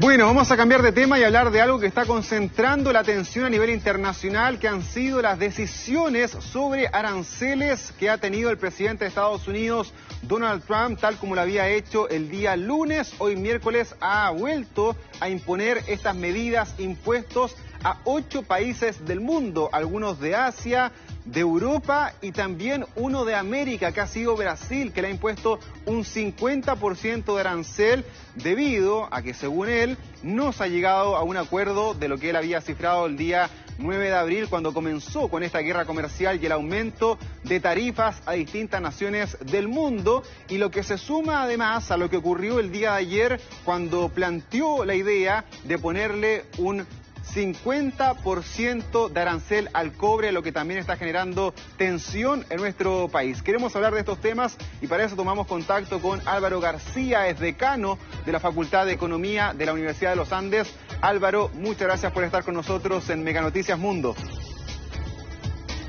Bueno, vamos a cambiar de tema y hablar de algo que está concentrando la atención a nivel internacional, que han sido las decisiones sobre aranceles que ha tenido el presidente de Estados Unidos, Donald Trump, tal como lo había hecho el día lunes. Hoy miércoles ha vuelto a imponer estas medidas, impuestos a 8 países del mundo, algunos de Asia, de Europa y también uno de América, que ha sido Brasil, que le ha impuesto un 50% de arancel debido a que, según él, no se ha llegado a un acuerdo de lo que él había cifrado el día 9 de abril cuando comenzó con esta guerra comercial y el aumento de tarifas a distintas naciones del mundo, y lo que se suma además a lo que ocurrió el día de ayer cuando planteó la idea de ponerle un 50% de arancel al cobre, lo que también está generando tensión en nuestro país. Queremos hablar de estos temas y para eso tomamos contacto con Álvaro García, es decano de la Facultad de Economía de la Universidad de los Andes. Álvaro, muchas gracias por estar con nosotros en Mega Noticias Mundo.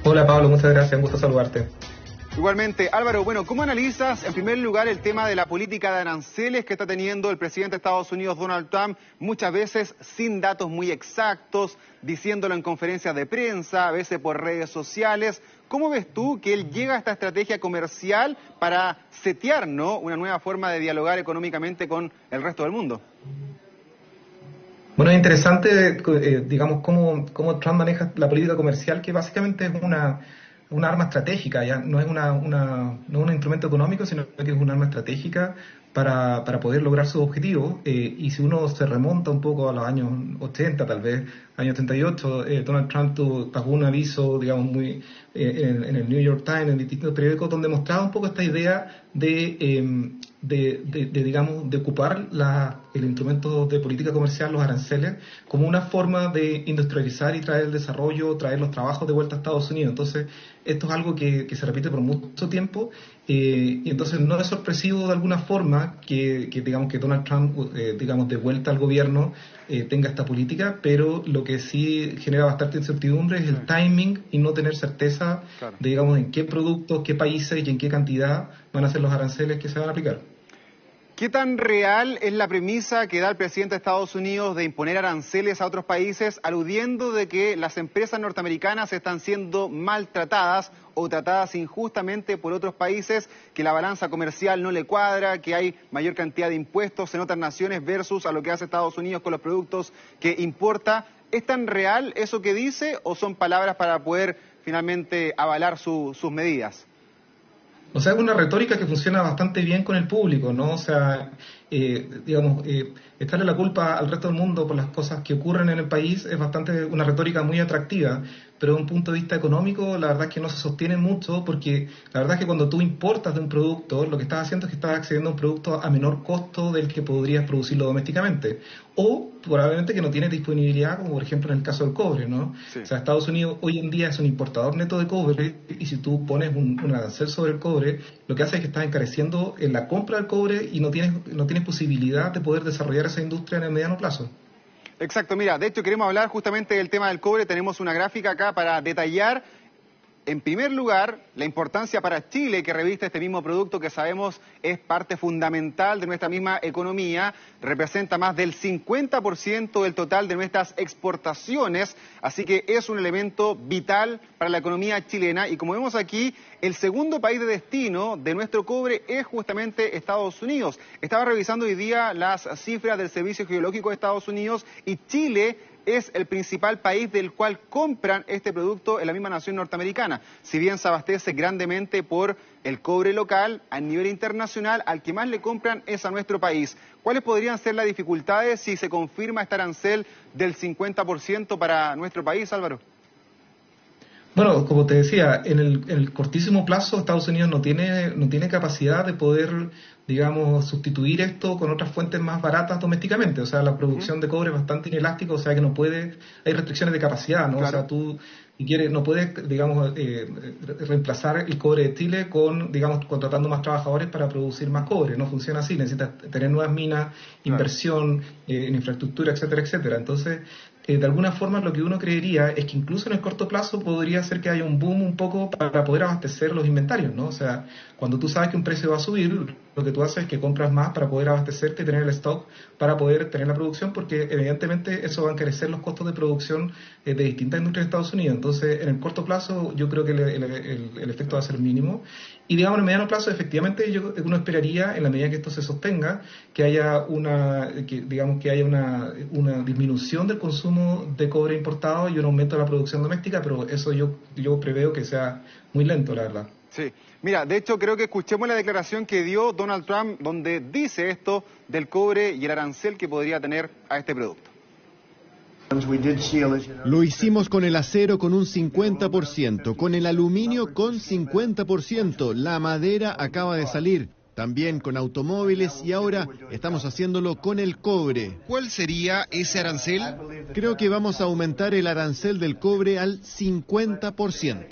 Hola Pablo, muchas gracias, un gusto saludarte. Igualmente, Álvaro, bueno, ¿cómo analizas en primer lugar el tema de la política de aranceles que está teniendo el presidente de Estados Unidos, Donald Trump, muchas veces sin datos muy exactos, diciéndolo en conferencias de prensa, a veces por redes sociales? ¿Cómo ves tú que él llega a esta estrategia comercial para setear, ¿no?, una nueva forma de dialogar económicamente con el resto del mundo? Bueno, es interesante, digamos, cómo Trump maneja la política comercial, que básicamente es una arma estratégica, ya no es no un instrumento económico, sino que es un arma estratégica para poder lograr sus objetivos. Y si uno se remonta un poco a los años 80, tal vez, años 38, Donald Trump pagó un aviso, digamos, en el New York Times, en distintos periódicos, donde mostraba un poco esta idea digamos, de ocupar el instrumento de política comercial, los aranceles, como una forma de industrializar y traer el desarrollo, traer los trabajos de vuelta a Estados Unidos. Entonces, esto es algo que se repite por mucho tiempo, y entonces no es sorpresivo de alguna forma que digamos que Donald Trump, digamos, de vuelta al gobierno, tenga esta política, pero lo que sí genera bastante incertidumbre es el timing y no tener certeza de, digamos, en qué productos, qué países y en qué cantidad van a ser los aranceles que se van a aplicar. ¿Qué tan real es la premisa que da el presidente de Estados Unidos de imponer aranceles a otros países, aludiendo de que las empresas norteamericanas están siendo maltratadas o tratadas injustamente por otros países, que la balanza comercial no le cuadra, que hay mayor cantidad de impuestos en otras naciones versus a lo que hace Estados Unidos con los productos que importa? ¿Es tan real eso que dice o son palabras para poder finalmente avalar sus medidas? O sea, es una retórica que funciona bastante bien con el público, ¿no? O sea, digamos, echarle la culpa al resto del mundo por las cosas que ocurren en el país es una retórica muy atractiva, pero desde un punto de vista económico, la verdad es que no se sostiene mucho, porque la verdad es que cuando tú importas de un producto, lo que estás haciendo es que estás accediendo a un producto a menor costo del que podrías producirlo domésticamente, o probablemente que no tienes disponibilidad, como por ejemplo en el caso del cobre, ¿no? Sí. O sea, Estados Unidos hoy en día es un importador neto de cobre, y si tú pones un arancel sobre el cobre, lo que hace es que estás encareciendo en la compra del cobre y no tienes posibilidad de poder desarrollar esa industria en el mediano plazo. Exacto, mira, de hecho queremos hablar justamente del tema del cobre. Tenemos una gráfica acá para detallar, en primer lugar, la importancia para Chile que reviste este mismo producto, que sabemos es parte fundamental de nuestra misma economía, representa más del 50% del total de nuestras exportaciones, así que es un elemento vital para la economía chilena. Y como vemos aquí, el segundo país de destino de nuestro cobre es justamente Estados Unidos. Estaba revisando hoy día las cifras del Servicio Geológico de Estados Unidos y Chile es el principal país del cual compran este producto en la misma nación norteamericana. Si bien se abastece grandemente por el cobre local, a nivel internacional, al que más le compran es a nuestro país. ¿Cuáles podrían ser las dificultades si se confirma este arancel del 50% para nuestro país, Álvaro? Bueno, como te decía, en el cortísimo plazo Estados Unidos no tiene capacidad de poder, digamos, sustituir esto con otras fuentes más baratas domésticamente. O sea, la producción de cobre es bastante inelástica, o sea que hay restricciones de capacidad, ¿no? Claro. O sea, tú, si quieres, no puedes, digamos, reemplazar el cobre de Chile digamos, contratando más trabajadores para producir más cobre. No funciona así, necesitas tener nuevas minas, inversión, en infraestructura, etcétera, etcétera. Entonces, de alguna forma lo que uno creería es que incluso en el corto plazo podría ser que haya un boom un poco para poder abastecer los inventarios, ¿no? O sea, cuando tú sabes que un precio va a subir, lo que tú haces es que compras más para poder abastecerte y tener el stock para poder tener la producción, porque evidentemente eso va a encarecer los costos de producción de distintas industrias de Estados Unidos. Entonces, en el corto plazo yo creo que el efecto va a ser mínimo. Y digamos, en el mediano plazo, efectivamente, uno esperaría, en la medida que esto se sostenga, que haya una disminución del consumo de cobre importado y un aumento de la producción doméstica, pero eso yo preveo que sea muy lento, la verdad. Sí, mira, de hecho creo que escuchemos la declaración que dio Donald Trump donde dice esto del cobre y el arancel que podría tener a este producto. Lo hicimos con el acero con un 50%, con el aluminio con 50%, la madera acaba de salir, también con automóviles y ahora estamos haciéndolo con el cobre. ¿Cuál sería ese arancel? Creo que vamos a aumentar el arancel del cobre al 50%.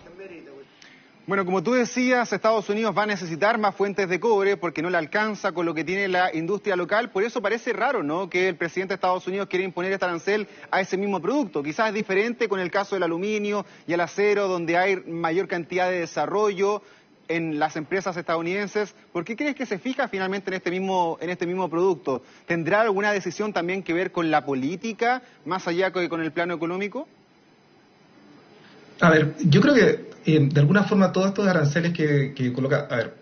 Bueno, como tú decías, Estados Unidos va a necesitar más fuentes de cobre porque no le alcanza con lo que tiene la industria local. Por eso parece raro, ¿no?, que el presidente de Estados Unidos quiera imponer este arancel a ese mismo producto. Quizás es diferente con el caso del aluminio y el acero, donde hay mayor cantidad de desarrollo en las empresas estadounidenses. ¿Por qué crees que se fija finalmente en este mismo producto? ¿Tendrá alguna decisión también que ver con la política, más allá que con el plano económico? A ver, yo creo que de alguna forma todos estos aranceles que coloca, a ver,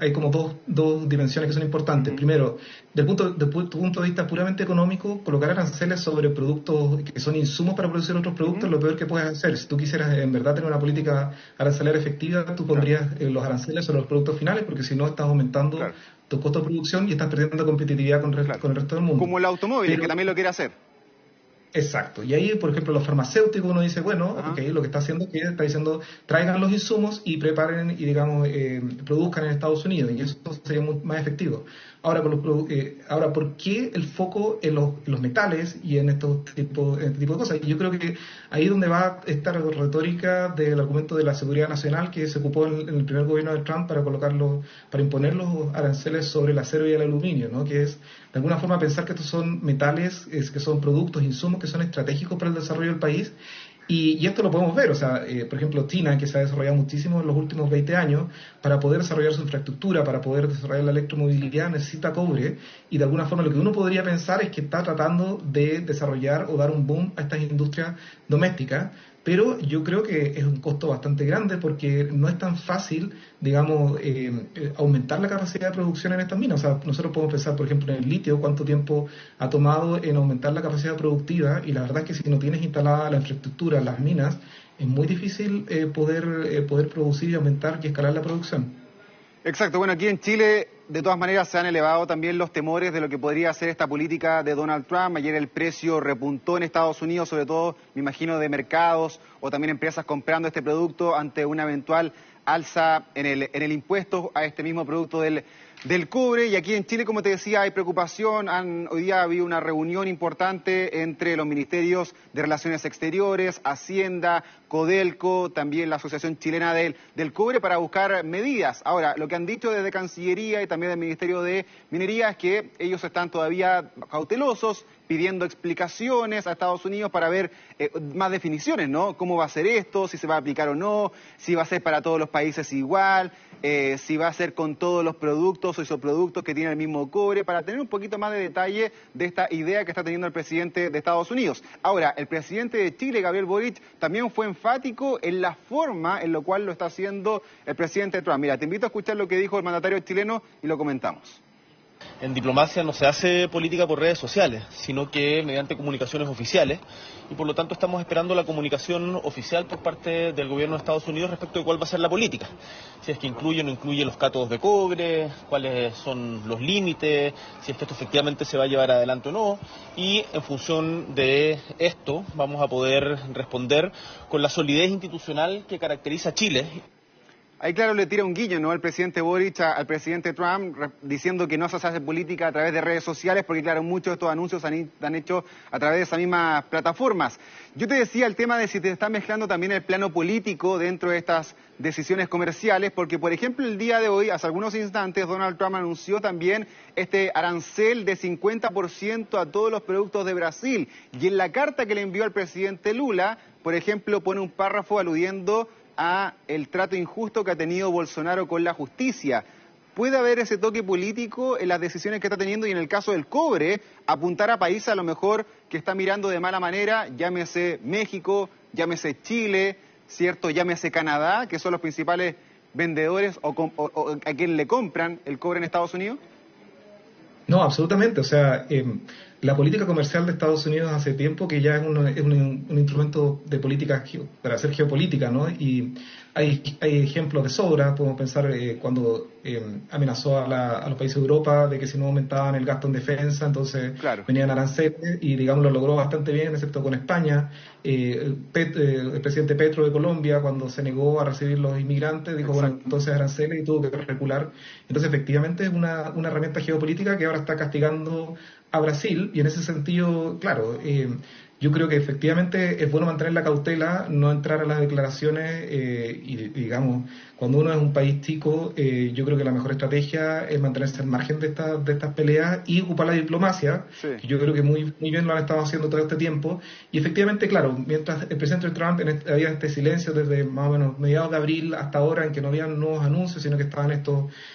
hay como dos dimensiones que son importantes. Primero, desde tu punto de vista puramente económico, colocar aranceles sobre productos que son insumos para producir otros productos es lo peor que puedes hacer. Si tú quisieras en verdad tener una política arancelaria efectiva, tú pondrías los aranceles sobre los productos finales, porque si no estás aumentando tu costo de producción y estás perdiendo competitividad con el resto del mundo. Como el automóvil, que también lo quiere hacer. Exacto, y ahí, por ejemplo, los farmacéuticos, uno dice, bueno, okay, lo que está haciendo es que está diciendo, traigan los insumos y preparen y, digamos, produzcan en Estados Unidos, y eso sería más efectivo. Ahora, ¿por qué el foco en los metales y en este tipo de cosas? Y yo creo que ahí es donde va esta retórica del argumento de la seguridad nacional que se ocupó en el primer gobierno de Trump para imponer los aranceles sobre el acero y el aluminio, ¿no? Que es, de alguna forma, pensar que estos son metales, que son productos, insumos que son estratégicos para el desarrollo del país. Y esto lo podemos ver, o sea, por ejemplo, China, que se ha desarrollado muchísimo en los últimos 20 años, para poder desarrollar su infraestructura, para poder desarrollar la electromovilidad, necesita cobre, y de alguna forma lo que uno podría pensar es que está tratando de desarrollar o dar un boom a estas industrias domésticas, pero yo creo que es un costo bastante grande porque no es tan fácil, digamos, aumentar la capacidad de producción en estas minas. O sea, nosotros podemos pensar, por ejemplo, en el litio, cuánto tiempo ha tomado en aumentar la capacidad productiva, y la verdad es que si no tienes instalada la infraestructura, las minas, es muy difícil poder producir y aumentar y escalar la producción. Exacto, bueno, aquí en Chile de todas maneras se han elevado también los temores de lo que podría ser esta política de Donald Trump. Ayer el precio repuntó en Estados Unidos, sobre todo, me imagino, de mercados o también empresas comprando este producto ante una eventual alza en el impuesto a este mismo producto del cobre. Y aquí en Chile, como te decía, hay preocupación. Hoy día ha habido una reunión importante entre los ministerios de Relaciones Exteriores, Hacienda, Codelco, también la Asociación Chilena del Cobre, para buscar medidas. Ahora, lo que han dicho desde Cancillería y también del Ministerio de Minería es que ellos están todavía cautelosos, pidiendo explicaciones a Estados Unidos para ver más definiciones, ¿no? ¿Cómo va a ser esto? ¿Si se va a aplicar o no? ¿Si va a ser para todos los países igual? ¿Si va a ser con todos los productos o isoproductos que tienen el mismo cobre? Para tener un poquito más de detalle de esta idea que está teniendo el presidente de Estados Unidos. Ahora, el presidente de Chile, Gabriel Boric, también fue enfático en la forma en la cual lo está haciendo el presidente Trump. Mira, te invito a escuchar lo que dijo el mandatario chileno y lo comentamos. En diplomacia no se hace política por redes sociales, sino que mediante comunicaciones oficiales, y por lo tanto estamos esperando la comunicación oficial por parte del gobierno de Estados Unidos respecto de cuál va a ser la política. Si es que incluye o no incluye los cátodos de cobre, cuáles son los límites, si es que esto efectivamente se va a llevar adelante o no, y en función de esto vamos a poder responder con la solidez institucional que caracteriza a Chile. Ahí claro le tira un guiño, ¿no?, el presidente Boric al presidente Trump, diciendo que no se hace política a través de redes sociales, porque claro, muchos de estos anuncios se han hecho a través de esas mismas plataformas. Yo te decía el tema de si te está mezclando también el plano político dentro de estas decisiones comerciales, porque por ejemplo el día de hoy, hace algunos instantes, Donald Trump anunció también este arancel de 50% a todos los productos de Brasil, y en la carta que le envió al presidente Lula, por ejemplo, pone un párrafo aludiendo a el trato injusto que ha tenido Bolsonaro con la justicia. ¿Puede haber ese toque político en las decisiones que está teniendo y en el caso del cobre, apuntar a países a lo mejor que está mirando de mala manera, llámese México, llámese Chile, ¿cierto? Llámese Canadá, que son los principales vendedores o a quien le compran el cobre en Estados Unidos? No, absolutamente. O sea, la política comercial de Estados Unidos hace tiempo que ya es un instrumento de política para hacer geopolítica, ¿no? Y hay ejemplos de sobra. Podemos pensar cuando amenazó a los países de Europa de que si no aumentaban el gasto en defensa, entonces claro, venían aranceles y, digamos, lo logró bastante bien, excepto con España. El presidente Petro de Colombia, cuando se negó a recibir los inmigrantes, dijo, exacto, bueno, entonces aranceles y tuvo que recular. Entonces, efectivamente, es una herramienta geopolítica que ahora está castigando a Brasil y en ese sentido, claro, yo creo que efectivamente es bueno mantener la cautela, no entrar a las declaraciones y digamos, cuando uno es un país chico, yo creo que la mejor estrategia es mantenerse al margen de estas peleas y ocupar la diplomacia, sí, que yo creo que muy bien lo han estado haciendo todo este tiempo. Y efectivamente, claro, mientras el presidente Trump había este silencio desde más o menos mediados de abril hasta ahora, en que no habían nuevos anuncios, sino que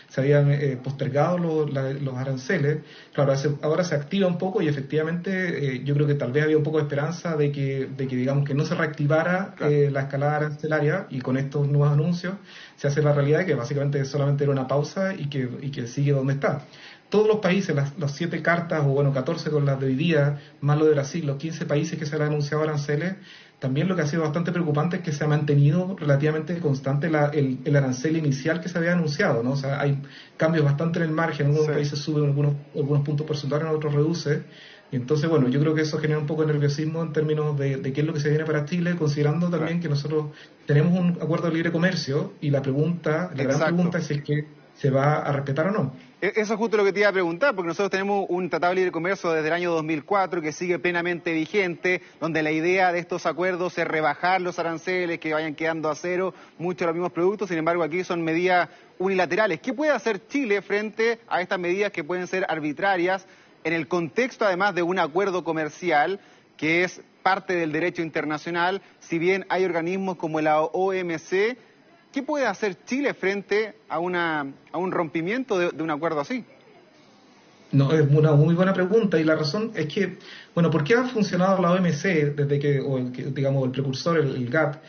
se habían postergado los aranceles, claro, ahora se activa un poco y efectivamente yo creo que tal vez había un poco de esperanza de que digamos que no se reactivara claro, la escalada arancelaria, y con estos nuevos anuncios se hace la realidad de que básicamente solamente era una pausa y que sigue donde está. Todos los países, las 7 cartas, o bueno, 14 con las de hoy día, más lo de Brasil, los 15 países que se han anunciado aranceles, también lo que ha sido bastante preocupante es que se ha mantenido relativamente constante el arancel inicial que se había anunciado, ¿no? O sea, hay cambios bastante en el margen, en algunos sí, países suben algunos puntos porcentuales, en otros reduce. Y entonces, bueno, yo creo que eso genera un poco de nerviosismo en términos de qué es lo que se viene para Chile, considerando también claro, que nosotros tenemos un acuerdo de libre comercio y la gran pregunta es si es que se va a respetar o no. Eso es justo lo que te iba a preguntar, porque nosotros tenemos un tratado de libre comercio desde el año 2004 que sigue plenamente vigente, donde la idea de estos acuerdos es rebajar los aranceles, que vayan quedando a cero muchos de los mismos productos. Sin embargo, aquí son medidas unilaterales. ¿Qué puede hacer Chile frente a estas medidas que pueden ser arbitrarias en el contexto, además, de un acuerdo comercial que es parte del derecho internacional? Si bien hay organismos como la OMC, ¿qué puede hacer Chile frente a un rompimiento de un acuerdo así? No, es una muy buena pregunta, y la razón es que, bueno, ¿por qué ha funcionado la OMC desde digamos, el precursor, el GATT?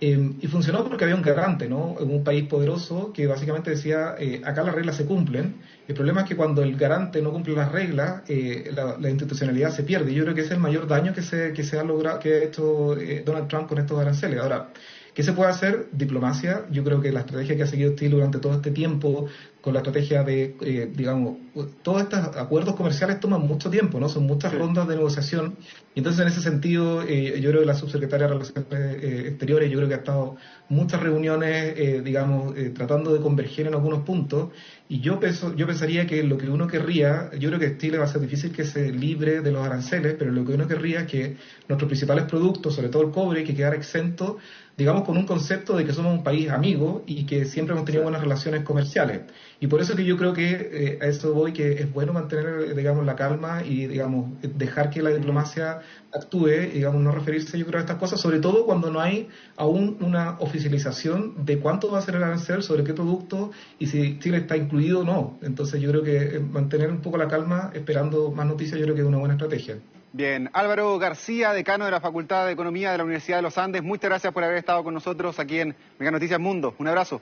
Y funcionó porque había un garante, ¿no? En un país poderoso que básicamente decía, acá las reglas se cumplen. El problema es que cuando el garante no cumple las reglas, la institucionalidad se pierde. Yo creo que ese es el mayor daño que se ha logrado, que ha hecho Donald Trump con estos aranceles. Ahora, ¿qué se puede hacer? Diplomacia. Yo creo que la estrategia que ha seguido Chile durante todo este tiempo, con la estrategia de, digamos, todos estos acuerdos comerciales toman mucho tiempo, ¿no? Son muchas rondas de negociación. Y entonces, en ese sentido, yo creo que la subsecretaria de Relaciones Exteriores, yo creo que ha estado muchas reuniones, digamos, tratando de converger en algunos puntos. Y yo pensaría que lo que uno querría, yo creo que Chile va a ser difícil que se libre de los aranceles, pero lo que uno querría es que nuestros principales productos, sobre todo el cobre, que quedara exento, digamos, con un concepto de que somos un país amigo y que siempre hemos tenido buenas relaciones comerciales. Y por eso que yo creo que a eso voy, que es bueno mantener, digamos, la calma y, digamos, dejar que la diplomacia actúe, y, digamos, no referirse, yo creo, a estas cosas, sobre todo cuando no hay aún una oficialización de cuánto va a ser el arancel, sobre qué producto y si Chile está incluido o no. Entonces yo creo que mantener un poco la calma, esperando más noticias, yo creo que es una buena estrategia. Bien, Álvaro García, decano de la Facultad de Economía de la Universidad de los Andes, muchas gracias por haber estado con nosotros aquí en Mega Noticias Mundo. Un abrazo.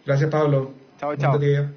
Gracias, Pablo. Chao, chao. Buen día.